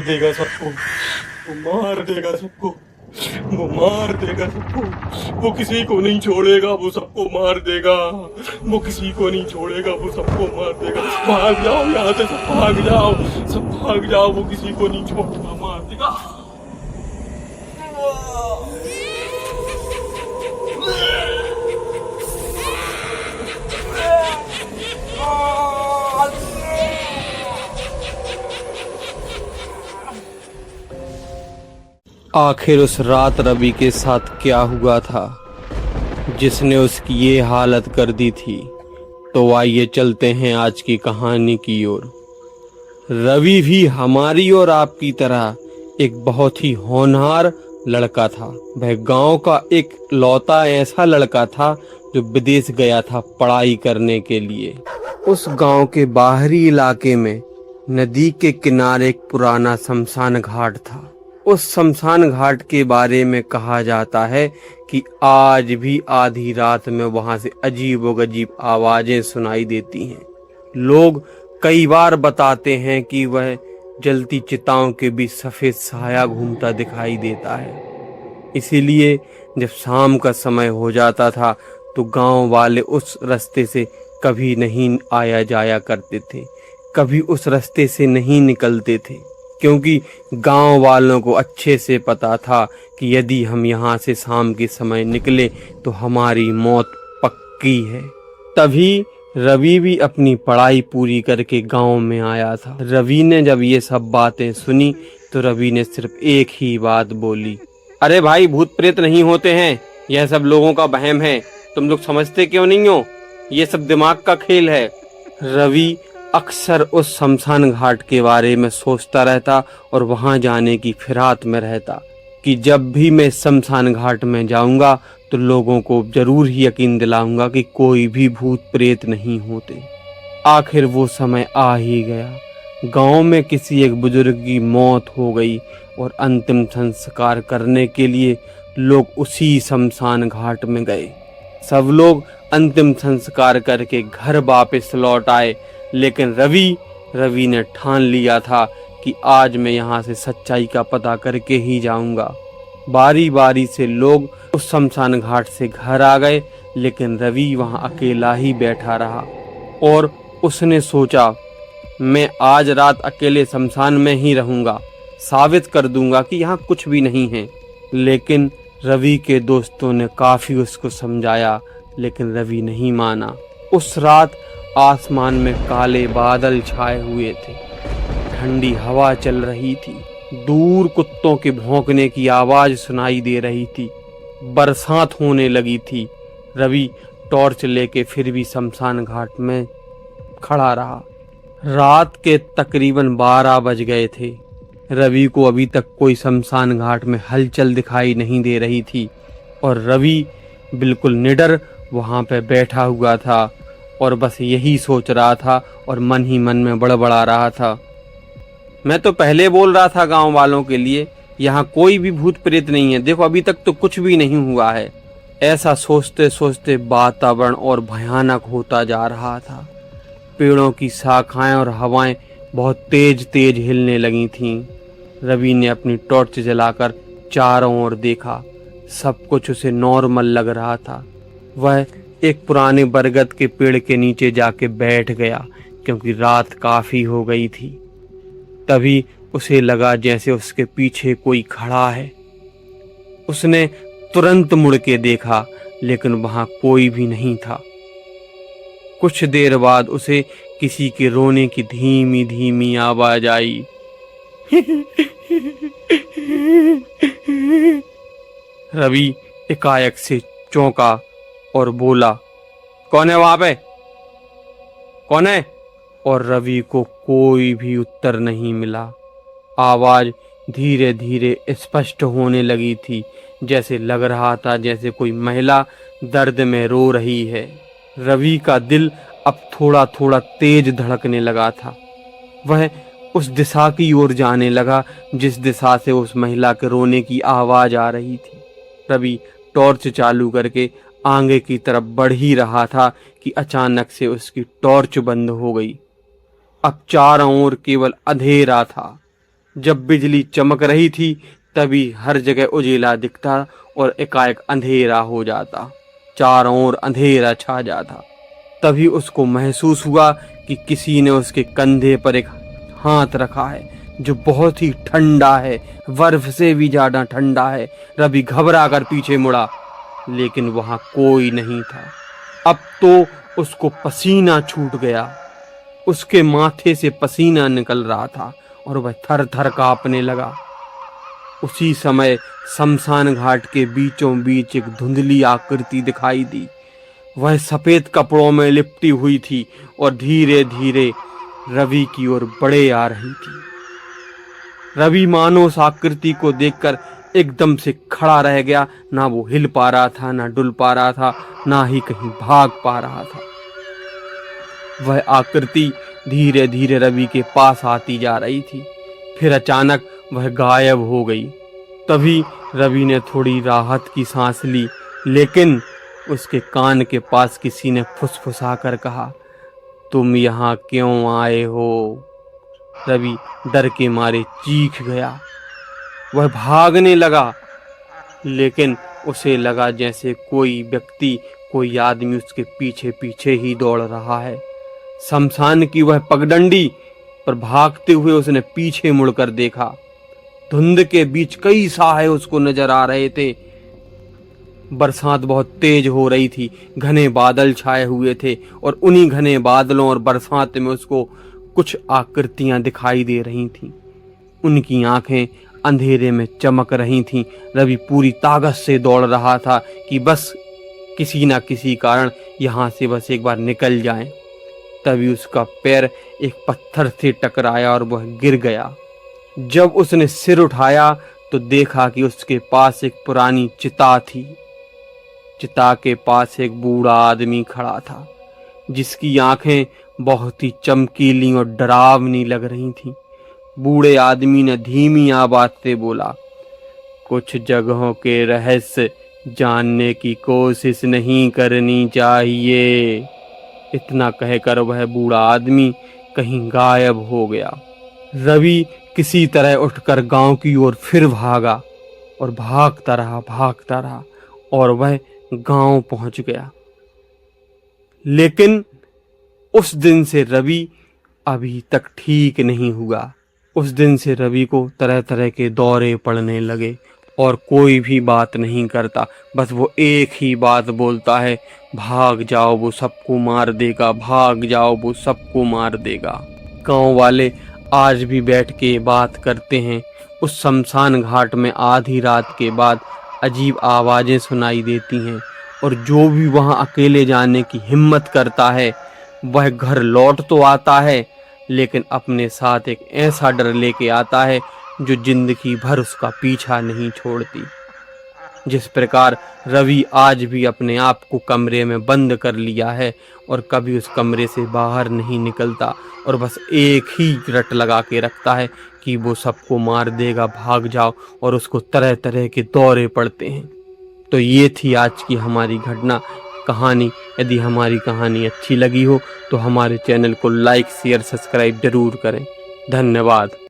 देगा सबको, वो मार देगा सबको, वो मार देगा सबको, वो किसी को नहीं छोड़ेगा, वो सबको मार देगा, वो किसी को नहीं छोड़ेगा, वो सबको मार देगा। भाग जाओ यहाँ से, सब भाग जाओ, सब भाग जाओ, वो किसी को नहीं छोड़ेगा, मार देगा। आखिर उस रात रवि के साथ क्या हुआ था जिसने उसकी ये हालत कर दी थी। तो आइए चलते हैं आज की कहानी की ओर। रवि भी हमारी और आपकी तरह एक बहुत ही होनहार लड़का था। वह गांव का एक लौता ऐसा लड़का था जो विदेश गया था पढ़ाई करने के लिए। उस गांव के बाहरी इलाके में नदी के किनारे एक पुराना शमशान घाट था। उस शमशान घाट के बारे में कहा जाता है कि आज भी आधी रात में वहां से अजीबोगरीब आवाजें सुनाई देती हैं। लोग कई बार बताते हैं कि वह जलती चिताओं के बीच सफेद साया घूमता दिखाई देता है। इसीलिए जब शाम का समय हो जाता था तो गांव वाले उस रास्ते से कभी नहीं आया जाया करते थे, कभी उस रास्ते से नहीं निकलते थे, क्योंकि गांव वालों को अच्छे से पता था कि यदि हम यहाँ से शाम के समय निकले तो हमारी मौत पक्की है। तभी रवि भी अपनी पढ़ाई पूरी करके गांव में आया था। रवि ने जब ये सब बातें सुनी तो रवि ने सिर्फ एक ही बात बोली, अरे भाई, भूत प्रेत नहीं होते हैं, यह सब लोगों का वहम है, तुम लोग समझते क्यों नहीं हो, ये सब दिमाग का खेल है। रवि अक्सर उस शमशान घाट के बारे में सोचता रहता और वहां जाने की फिराक में रहता कि जब भी मैं शमशान घाट में जाऊंगा तो लोगों को जरूर ही यकीन दिलाऊंगा कि कोई भी भूत प्रेत नहीं होते। आखिर वो समय आ ही गया। गांव में किसी एक बुजुर्ग की मौत हो गई और अंतिम संस्कार करने के लिए लोग उसी शमशान घाट में गए। सब लोग अंतिम संस्कार करके घर वापस लौट आए, लेकिन रवि ने ठान लिया था कि आज मैं यहाँ से सच्चाई का पता करके ही जाऊंगा। बारी बारी से लोग उस शमशान घाट से घर आ गए, लेकिन रवि वहाँ अकेला ही बैठा रहा और उसने सोचा, मैं आज रात अकेले शमशान में ही रहूंगा, साबित कर दूंगा कि यहाँ कुछ भी नहीं है। लेकिन रवि के दोस्तों ने काफी उसको समझाया, लेकिन रवि नहीं माना। उस रात आसमान में काले बादल छाए हुए थे, ठंडी हवा चल रही थी, दूर कुत्तों के भौंकने की आवाज सुनाई दे रही थी, बरसात होने लगी थी। रवि टॉर्च लेके फिर भी शमशान घाट में खड़ा रहा। रात के तकरीबन 12 बज गए थे। रवि को अभी तक कोई शमशान घाट में हलचल दिखाई नहीं दे रही थी और रवि बिल्कुल निडर वहां पे बैठा हुआ था और बस यही सोच रहा था और मन ही मन में बड़बड़ा रहा था, मैं तो पहले बोल रहा था गांव वालों के लिए, यहाँ कोई भी भूत प्रेत नहीं है, देखो अभी तक तो कुछ भी नहीं हुआ है। ऐसा सोचते सोचते वातावरण और भयानक होता जा रहा था। पेड़ों की शाखाएं और हवाएं बहुत तेज तेज हिलने लगी थीं। रवि ने अपनी टॉर्च जलाकर चारों ओर देखा, सब कुछ उसे नॉर्मल लग रहा था। वह एक पुराने बरगद के पेड़ के नीचे जाके बैठ गया, क्योंकि रात काफी हो गई थी। तभी उसे लगा जैसे उसके पीछे कोई खड़ा है। उसने तुरंत मुड़ के देखा, लेकिन वहां कोई भी नहीं था। कुछ देर बाद उसे किसी के रोने की धीमी धीमी आवाज आई। रवि एकाएक से चौंका और बोला, कौन है वहां पे, कौन है? और रवि को कोई भी उत्तर नहीं मिला। आवाज धीरे धीरे स्पष्ट होने लगी थी, जैसे लग रहा था जैसे कोई महिला दर्द में रो रही है। रवि का दिल अब थोड़ा थोड़ा तेज धड़कने लगा था। वह उस दिशा की ओर जाने लगा जिस दिशा से उस महिला के रोने की आवाज आ रही थी। रवि टॉर्च चालू करके आगे की तरफ बढ़ ही रहा था कि अचानक से उसकी टॉर्च बंद हो गई। अब चारों ओर केवल अंधेरा था। जब बिजली चमक रही थी तभी हर जगह उजेला दिखता और एकाएक अंधेरा हो जाता। चारों ओर अंधेरा छा जाता। तभी उसको महसूस हुआ कि किसी ने उसके कंधे पर एक हाथ रखा है जो बहुत ही ठंडा है, बर्फ से भी ज्यादा ठंडा है। रवि घबरा कर पीछे मुड़ा, लेकिन वहां कोई नहीं था। अब तो उसको पसीना छूट गया। उसके माथे से पसीना निकल रहा था और वह थर थर कांपने लगा। उसी समय शमशान घाट के बीचों बीच एक धुंधली आकृति दिखाई दी। वह सफेद कपड़ों में लिपटी हुई थी और धीरे धीरे रवि की ओर बढ़े आ रही थी। रवि मानो उस आकृति को देखकर एकदम से खड़ा रह गया। ना वो हिल पा रहा था, ना डुल पा रहा था, ना ही कहीं भाग पा रहा था। वह आकृति धीरे धीरे रवि के पास आती जा रही थी। फिर अचानक वह गायब हो गई। तभी रवि ने थोड़ी राहत की सांस ली, लेकिन उसके कान के पास किसी ने फुसफुसा कर कहा, तुम यहाँ क्यों आए हो? रवि डर के मारे चीख गया। वह भागने लगा, लेकिन उसे लगा जैसे कोई व्यक्ति, कोई आदमी उसके पीछे पीछे ही दौड़ रहा है। शमशान की वह पगडंडी पर भागते हुए उसने पीछे मुड़कर देखा। धुंध के बीच कई साए उसको नजर आ रहे थे। बरसात बहुत तेज हो रही थी, घने बादल छाए हुए थे और उन्हीं घने बादलों और बरसात में उसको कुछ आकृतियां दिखाई दे रही थीं। उनकी आंखें अंधेरे में चमक रही थीं। रवि पूरी ताकत से दौड़ रहा था कि बस किसी ना किसी कारण यहाँ से बस एक बार निकल जाए। तभी उसका पैर एक पत्थर से टकराया और वह गिर गया। जब उसने सिर उठाया तो देखा कि उसके पास एक पुरानी चिता थी। चिता के पास एक बूढ़ा आदमी खड़ा था, जिसकी आंखें बहुत ही चमकीली और डरावनी लग रही थीं। बूढ़े आदमी ने धीमी आवाज से बोला, कुछ जगहों के रहस्य जानने की कोशिश नहीं करनी चाहिए। इतना कहकर वह बूढ़ा आदमी कहीं गायब हो गया। रवि किसी तरह उठकर गांव की ओर फिर भागा और भागता रहा और वह गांव पहुंच गया। लेकिन उस दिन से रवि अभी तक ठीक नहीं हुआ। उस दिन से रवि को तरह तरह के दौरे पड़ने लगे और कोई भी बात नहीं करता। बस वो एक ही बात बोलता है, भाग जाओ वो सबको मार देगा, भाग जाओ वो सबको मार देगा। गांव वाले आज भी बैठ के बात करते हैं। उस शमशान घाट में आधी रात के बाद अजीब आवाजें सुनाई देती हैं और जो भी वहां अकेले जाने की हिम्मत करता है वह घर लौट तो आता है, लेकिन अपने साथ एक ऐसा डर लेके आता है जो जिंदगी भर उसका पीछा नहीं छोड़ती। जिस प्रकार रवि आज भी अपने आप को कमरे में बंद कर लिया है और कभी उस कमरे से बाहर नहीं निकलता और बस एक ही रट लगा के रखता है कि वो सबको मार देगा, भाग जाओ, और उसको तरह तरह के दौरे पड़ते हैं। तो ये थी आज की हमारी कहानी। यदि हमारी कहानी अच्छी लगी हो तो हमारे चैनल को लाइक, शेयर, सब्सक्राइब जरूर करें। धन्यवाद।